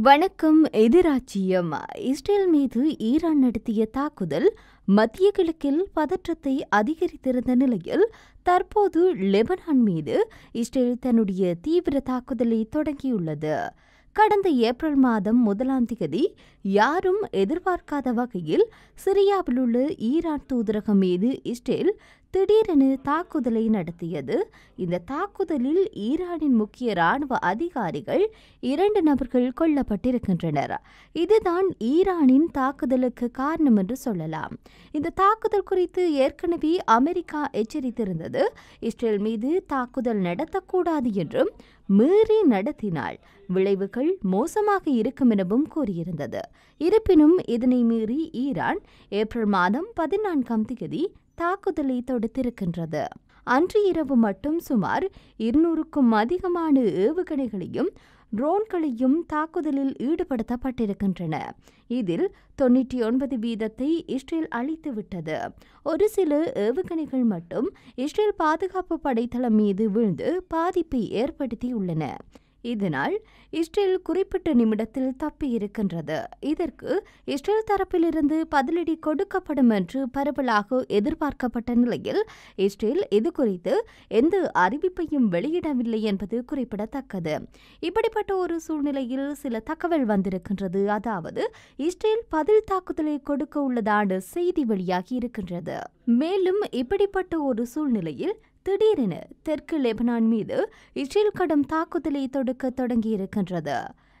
வணக்கம். எதிராச்சியம் இஸ்ரேல் மீது ஈரான் நடத்திய தாக்குதல் மத்திய கிழக்கில் பதற்றத்தை அதிகரித்திருந்த நிலையில் தற்போது லெபனான் மீது இஸ்ரேல் தன்னுடைய தீவிர தாக்குதலை தொடங்கியுள்ளது. கடந்த ஏப்ரல் மாதம் 1ஆம் தேதி யாரும் எதிர்பார்க்காத வகையில் சிரியாவில் உள்ள ஈரான் தூதரகம் மீது இஸ்ரேல் திடீரென தாக்குதலை நடத்தியது. இந்த தாக்குதலில் ஈரானின் முக்கிய ராணுவ அதிகாரிகள் 2 நபர்கள் கொல்லப்பட்டிருக்கின்றனர். இதுதான் ஈரானின் தாக்குதலுக்கு காரணம் என்று சொல்லலாம். இந்த தாக்குதல் குறித்து ஏற்கனவே அமெரிக்கா எச்சரித்திருந்தது. இஸ்ரேல் மீது தாக்குதல் நடத்தக்கூடாது என்றும் மீறி நடத்தினால் விளைவுகள் மோசமாக இருக்கும் எனவும் கூறியிருந்தது. இருப்பினும் இதனை மீறி ஈரான் ஏப்ரல் மாதம் 14ஆம் தேதி தாக்குதலை தொடுத்திருக்கின்றது. அன்று இரவு மட்டும் சுமார் 200க்கும் அதிகமான ஏவுகணைகளையும் ட்ரோன்களையும் தாக்குதலில் ஈடுபடுத்தப்பட்டிருக்கின்றன. இதில் 99% இஸ்ரேல் அழித்துவிட்டது. ஒரு சில ஏவுகணைகள் மட்டும் இஸ்ரேல் பாதுகாப்பு படைத்தளம் மீது விழுந்து பாதிப்பை ஏற்படுத்தியுள்ளன. இதனால் இஸ்ரேல் குறிப்பிட்ட நிமிடத்தில் தப்பியிருக்கின்றது. இதற்கு இஸ்ரேல் தரப்பிலிருந்து பதிலடி கொடுக்கப்படும் என்று பரவலாக எதிர்பார்க்கப்பட்ட நிலையில் இஸ்ரேல் இதுகுறித்து எந்த அறிவிப்பையும் வெளியிடவில்லை என்பது குறிப்பிடத்தக்கது. இப்படிப்பட்ட ஒரு சூழ்நிலையில் சில தகவல் வந்திருக்கின்றது. அதாவது இஸ்ரேல் பதில் தாக்குதலை கொடுக்க உள்ளதான செய்தி வெளியாகி இருக்கின்றது. மேலும் இப்படிப்பட்ட ஒரு சூழ்நிலையில் திடீரென தெற்கு லெபனான் மீது இஸ்ரேல் கடும் தாக்குதலை தொடுக்க தொடங்கியிருக்கின்றது.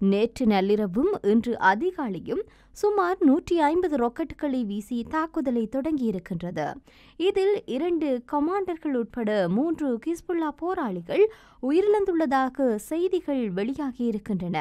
நேற்று நள்ளிரவும் இன்று அதிகாலையும் சுமார் 150 ராக்கெட்டுகளை வீசி தாக்குதலை தொடங்கியிருக்கின்றது. இதில் 2 கமாண்டர்கள் உட்பட 3 ஹிஸ்புல்லா போராளிகள் உயிரிழந்துள்ளதாக செய்திகள் வெளியாகியிருக்கின்றன.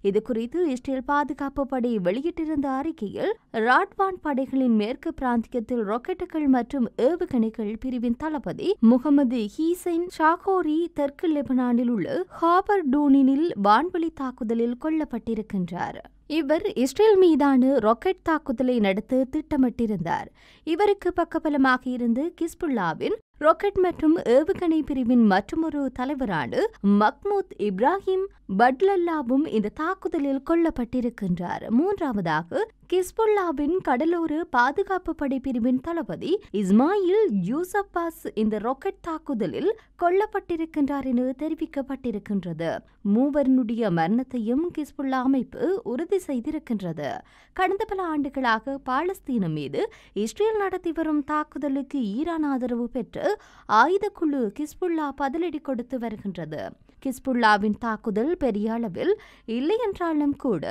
இதுகுறித்து இஸ்ரேல் பாதுகாப்பு படை வெளியிட்டிருந்த அறிக்கையில் ராட்வான் படைகளின் மேற்கு பிராந்தியத்தில் ராக்கெட்டுகள் மற்றும் ஏவுகணைகள் பிரிவின் தளபதி முகமது ஹீசைன் ஷாகோரி தெற்கு லெபனானில் உள்ள ஹாபர் டூனினில் வான்வெளி தாக்குதலில் கொல்லப்பட்டிருக்கின்றார். இவர் இஸ்ரேல் மீதான ராக்கெட் தாக்குதலை நடத்த திட்டமிட்டிருந்தார். இவருக்கு பக்கபலமாக இருந்து ஹிஸ்புல்லாவின் ராக்கெட் மற்றும் ஏவுகணை பிரிவின் மற்றொரு தலைவரான மஹ்மூத் இப்ராஹிம் பட்லல்லாவும் இந்த தாக்குதலில் கொல்லப்பட்டிருக்கின்றார். மூன்றாவதாக ஹிஸ்புல்லாவின் கடலோர பாதுகாப்பு படை பிரிவின் தளபதி இஸ்மாயில் யூசப்பாஸ் இந்த ராக்கெட் தாக்குதலில் கொல்லப்பட்டிருக்கின்றார் என தெரிவிக்கப்பட்டிருக்கின்றது. மூவருடைய மரணத்தையும் ஹிஸ்புல்லா அமைப்பு உறுதி செய்திருக்கின்றது. கடந்த பல ஆண்டுகளாக பாலஸ்தீனம் மீது இஸ்ரேல் நடத்தி வரும் தாக்குதலுக்கு ஈரான் ஆதரவு பெற்று ஆயுதக்குழு ஹிஸ்புல்லா பதிலடி கொடுத்து வருகின்றது. ஹிஸ்புல்லாவின் தாக்குதல் பெரிய அளவில் இல்லை என்றாலும் கூட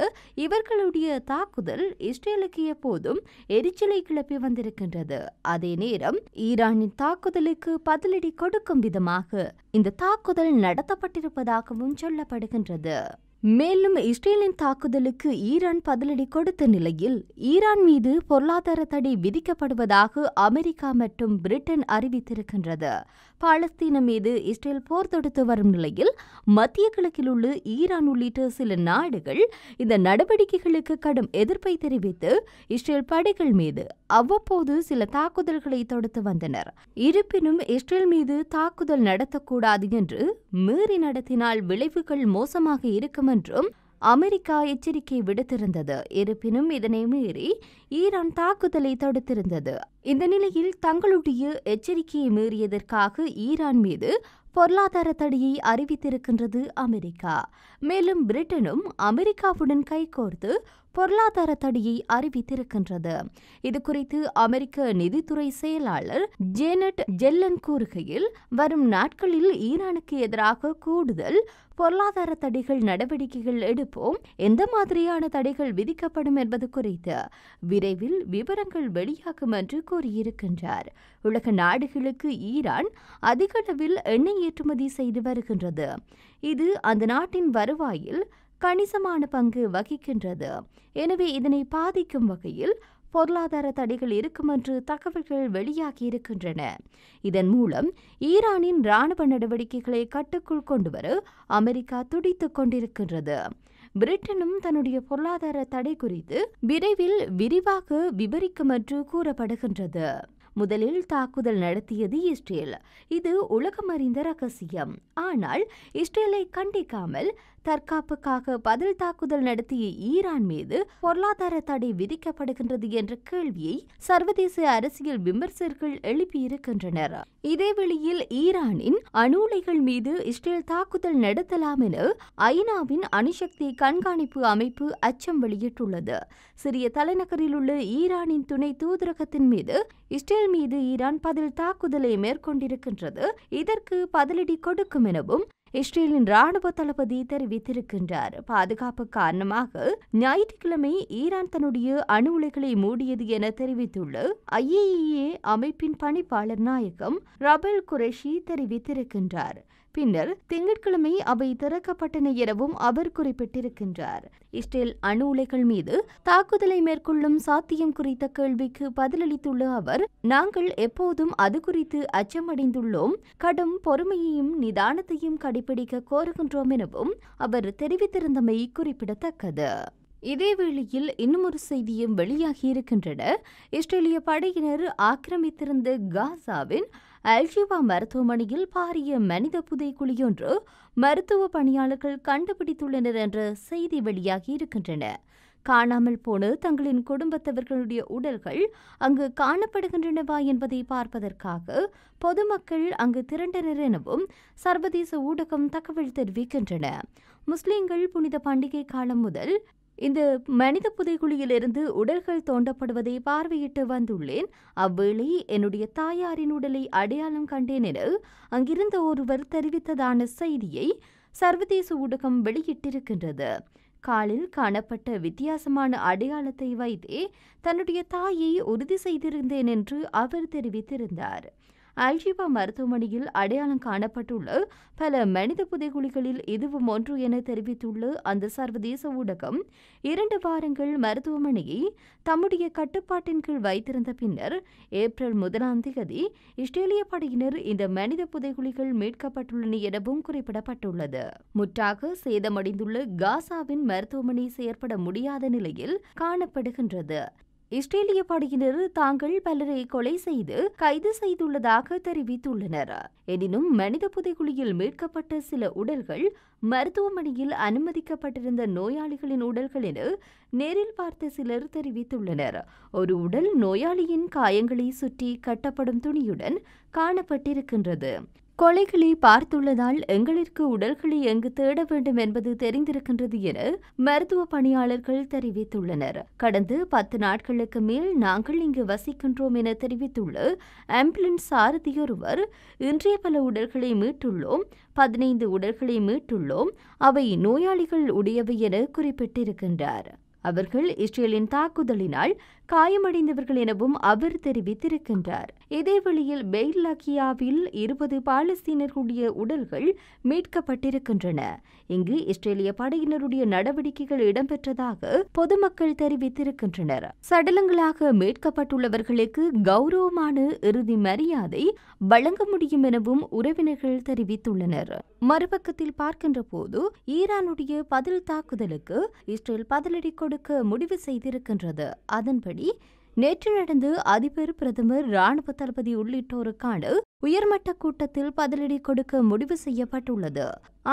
இவர்களுடைய தாக்குதல் இஸ்ரேலுக்கு எப்போதும் எரிச்சலை கிளப்பி வந்திருக்கின்றது. அதே நேரம் ஈரானின் தாக்குதலுக்கு பதிலடி கொடுக்கும் விதமாக இந்த தாக்குதல் நடத்தப்பட்டிருப்பதாகவும் சொல்லப்படுகின்றது. மேலும் இஸ்ரேலின் தாக்குதலுக்கு ஈரான் பதிலடி கொடுத்த நிலையில் ஈரான் மீது பொருளாதார தடை விதிக்கப்படுவதாக அமெரிக்கா மற்றும் பிரிட்டன் அறிவித்திருக்கின்றது. பாலஸ்தீனம் மீது இஸ்ரேல் போர் தொடுத்து வரும் நிலையில் மத்திய கிழக்கில் உள்ள ஈரான் உள்ளிட்ட சில நாடுகள் இந்த நடவடிக்கைகளுக்கு கடும் எதிர்ப்பை தெரிவித்து இஸ்ரேல் படைகள் மீது அவ்வப்போது சில தாக்குதல்களை தொடுத்து வந்தனர். இருப்பினும் இஸ்ரேல் மீது தாக்குதல் நடத்தக்கூடாது என்று மீறி நடத்தினால் விளைவுகள் மோசமாக இருக்கும் என்றும் அமெரிக்கா எச்சரிக்கை விடுத்திருந்தது. இருப்பினும் இதனை மீறி ஈரான் தாக்குதலை தொடுத்திருந்தது. இந்த நிலையில் தங்களுடைய எச்சரிக்கையை மீறியதற்காக ஈரான் மீது பொருளாதார தடையை அறிவித்திருக்கின்றது அமெரிக்கா. மேலும் பிரிட்டனும் அமெரிக்காவுடன் கைகோர்த்து பொருளாதார தடையை அறிவித்திருக்கின்றது. இதுகுறித்து அமெரிக்க நிதித்துறை செயலாளர் ஜேனட் ஜெல்லன் கூறுகையில், வரும் நாட்களில் ஈரானுக்கு எதிராக கூடுதல் பொருளாதார தடைகள் நடவடிக்கைகள் எடுப்போம். எந்த மாதிரியான தடைகள் விதிக்கப்படும் என்பது குறித்து விரைவில் விவரங்கள் வெளியாகும் என்று கூறியிருக்கின்றார். உலக நாடுகளுக்கு ஈரான் அதிக அளவில் எண்ணெய் ஏற்றுமதி செய்து வருகின்றது. இது அந்த நாட்டின் வருவாயில் கணிசமான பங்கு வகிக்கின்றது. எனவே இதனை பாதிக்கும் வகையில் பொருளாதார தடைகள் இருக்கும் என்று தகவல்கள் வெளியாகியிருக்கின்றன. இதன் மூலம் ஈரானின் ராணுவ நடவடிக்கைகளை கட்டுக்குள் கொண்டுவர அமெரிக்கா துடித்துக் கொண்டிருக்கின்றது. பிரிட்டனும் தன்னுடைய பொருளாதார தடை குறித்து விரைவில் விரிவாக விவரிக்கும் என்று கூறப்படுகின்றது. முதலில் தாக்குதல் நடத்தியது இஸ்ரேல். இது உலகம் அறிந்த ரகசியம். ஆனால் இஸ்ரேலை கண்டிக்காமல் தற்காப்புக்காக பதில் தாக்குதல் நடத்திய ஈரான் மீது பொருளாதார தடை விதிக்கப்படுகின்றது என்ற கேள்வியை சர்வதேச அரசியல் விமர்சகர்கள் எழுப்பியிருக்கின்றனர். இதேவேளையில் ஈரானின் அணு உலைகள் மீது இஸ்ரேல் தாக்குதல் நடத்தலாம் என ஐநாவின் அணுசக்தி கண்காணிப்பு அமைப்பு அச்சம் வெளியிட்டுள்ளது. சிறிய தலைநகரில் உள்ள ஈரானின் துணை தூதரகத்தின் மீது இஸ்ரேல் மீது ஈரான் பதில் தாக்குதலை மேற்கொண்டிருக்கின்றது. இதற்கு பதிலடி கொடுக்கும் எனவும் இஸ்ரேலின் ராணுவ தளபதி தெரிவித்திருக்கின்றார். பாதுகாப்பு காரணமாக ஞாயிற்றுக்கிழமை ஈரான் தன்னுடைய அணு உலைகளை மூடியது என தெரிவித்துள்ள IAEA அமைப்பின் பணிப்பாளர் நாயகம் ரபல் குரேஷி தெரிவித்திருக்கின்றார். பின்னர் திங்கட்கிழமை அவை திறக்கப்பட்டன எனவும் அவர் குறிப்பிட்டிருக்கின்றார். இஸ்ரேல் அணு உலைகள் மீது தாக்குதலை மேற்கொள்ளும் சாத்தியம் குறித்த கேள்விக்கு பதிலளித்துள்ள அவர், நாங்கள் எப்போதும் அது குறித்து அச்சமடைந்துள்ளோம், கடும் பொறுமையையும் நிதானத்தையும் கடைபிடிக்க கோருகின்றோம் எனவும் அவர் தெரிவித்திருந்தமை குறிப்பிடத்தக்கது. இதேவேளையில் இன்னுமொரு செய்தியும் வெளியாகியிருக்கின்றன. இஸ்ரேலிய படையினர் ஆக்கிரமித்திருந்த காசாவின் அல்ஷிஃபா மருத்துவமனையில் பாரிய மனித புதைக்குழியொன்று மருத்துவ பணியாளர்கள் கண்டுபிடித்துள்ளனர் என்ற செய்தி வெளியாகியிருக்கின்றன. காணாமல் போன தங்களின் குடும்பத்தவர்களுடைய உடல்கள் அங்கு காணப்படுகின்றனவா என்பதை பார்ப்பதற்காக பொதுமக்கள் அங்கு திரண்டனர் எனவும் சர்வதேச ஊடகம் தகவல் தெரிவிக்கின்றன. முஸ்லிம்கள் புனித பண்டிகை காலம் முதல் இந்த மனித புதைகுழியிலிருந்து உடல்கள் தோண்டப்படுவதை பார்வையிட்டு வந்துள்ளேன். அவ்வேளை என்னுடைய தாயாரின் உடலை அடையாளம் கண்டேன் என அங்கிருந்த ஒருவர் தெரிவித்ததான செய்தியை சர்வதேச ஊடகம் வெளியிட்டிருக்கின்றது. காலில் காணப்பட்ட வித்தியாசமான அடையாளத்தை வைத்தே தன்னுடைய தாயை உறுதி செய்திருந்தேன் என்று அவர் தெரிவித்திருந்தார். அல்ஷிஃபா மருத்துவமனையில் அடையாளம் காணப்பட்டுள்ள பல மனித புதைகுழிகளில் இதுவும் ஒன்று என தெரிவித்துள்ள அந்த சர்வதேச ஊடகம் 2 வாரங்கள் மருத்துவமனையை தம்முடைய கட்டுப்பாட்டின் கீழ் வைத்திருந்த பின்னர் ஏப்ரல் 1 இஸ்ரேலிய படையினர் இந்த மனித புதைகுழிகள் மீட்கப்பட்டுள்ளன எனவும் குறிப்பிடப்பட்டுள்ளது. முற்றாக சேதமடைந்துள்ள காசாவின் மருத்துவமனை செயற்பட முடியாத நிலையில் காணப்படுகின்றது. இஸ்ரேலிய படையினர் தாங்கள் பலரை கொலை செய்து கைது செய்துள்ளதாக தெரிவித்துள்ளனர். எனினும் மனித புதைகுழியில் மீட்கப்பட்ட சில உடல்கள் மருத்துவமனையில் அனுமதிக்கப்பட்டிருந்த நோயாளிகளின் உடல்கள் என நேரில் பார்த்த சிலர் தெரிவித்துள்ளனர். ஒரு உடல் நோயாளியின் காயங்களை சுற்றி கட்டப்படும் துணியுடன் காணப்பட்டிருக்கின்றது. கொலைகளை பார்த்துள்ளதால் எங்களுக்கு உடல்களை எங்கு தேட வேண்டும் என்பது தெரிந்திருக்கின்றது என மருத்துவ பணியாளர்கள் தெரிவித்துள்ளனர். கடந்த 10 நாட்களுக்கு மேல் நாங்கள் இங்கு வசிக்கின்றோம் என தெரிவித்துள்ள ஆம்புலன்ஸ் சாரதியொருவர், இன்றைய பல உடல்களை மீட்டுள்ளோம், 15 உடல்களை மீட்டுள்ளோம், அவை நோயாளிகள் உடையவை என குறிப்பிட்டிருக்கின்றார். அவர்கள் இஸ்ரேலின் தாக்குதலினால் காயமடைந்தவர்கள் எனவும் அவர் தெரிவித்திருக்கின்றார். இதேவேளையில் பெய்ர் லகியாவில் 20 பாலஸ்தீனர்களுடைய உடல்கள் மீட்கப்பட்டிருக்கின்றன. இங்கு இஸ்ரேலிய படையினருடைய நடவடிக்கைகள் இடம்பெற்றதாக பொதுமக்கள் தெரிவித்திருக்கின்றனர். சடலங்களாக மீட்கப்பட்டுள்ளவர்களுக்கு கௌரவமான இறுதி மரியாதை வழங்க முடியும் எனவும் உறவினர்கள் தெரிவித்துள்ளனர். மறுபக்கத்தில் பார்க்கின்ற போது ஈரானுடைய பதில் தாக்குதலுக்கு இஸ்ரேல் பதிலடி கொடுக்க முடிவு செய்திருக்கின்றது. அதன்படி நேற்று நடந்த அதிபர், பிரதமர், ராணுவ தளபதி உள்ளிட்டோருக்கான உயர்மட்ட கூட்டத்தில் பதிலடி கொடுக்க முடிவு செய்யப்பட்டுள்ளது.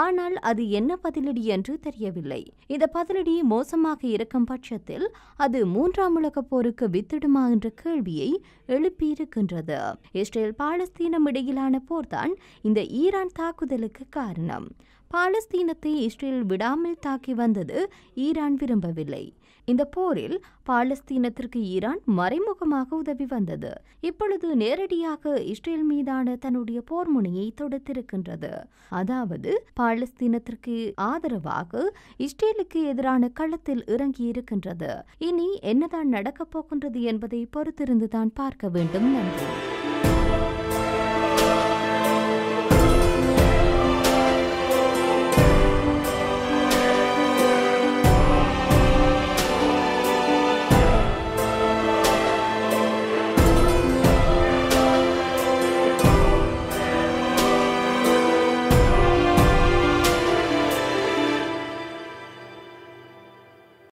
ஆனால் அது என்ன பதிலடி என்று தெரியவில்லை. இந்த பதிலடி மோசமாக இருக்கும் பட்சத்தில் அது 3ஆம் உலகப் போருக்கு வித்திடுமா என்ற கேள்வியை எழுப்பியிருக்கின்றது. இஸ்ரேல் பாலஸ்தீனம் இடையிலான போர்தான் இந்த ஈரான் தாக்குதலுக்கு காரணம். பாலஸ்தீனத்தை இஸ்ரேல் விடாமல் தாக்கி வந்தது ஈரான் விரும்பவில்லை. இந்த போரில் பாலஸ்தீனத்திற்கு ஈரான் மறைமுகமாக உதவி வந்தது. இப்பொழுது நேரடியாக இஸ்ரேல் மீதான தன்னுடைய போர் முனையை தொடுத்திருக்கின்றது. அதாவது பாலஸ்தீனத்திற்கு ஆதரவாக இஸ்ரேலுக்கு எதிரான களத்தில் இறங்கியிருக்கின்றது. இனி என்னதான் நடக்கப் போகின்றது என்பதை பொறுத்திருந்துதான் பார்க்க வேண்டும். நன்றி.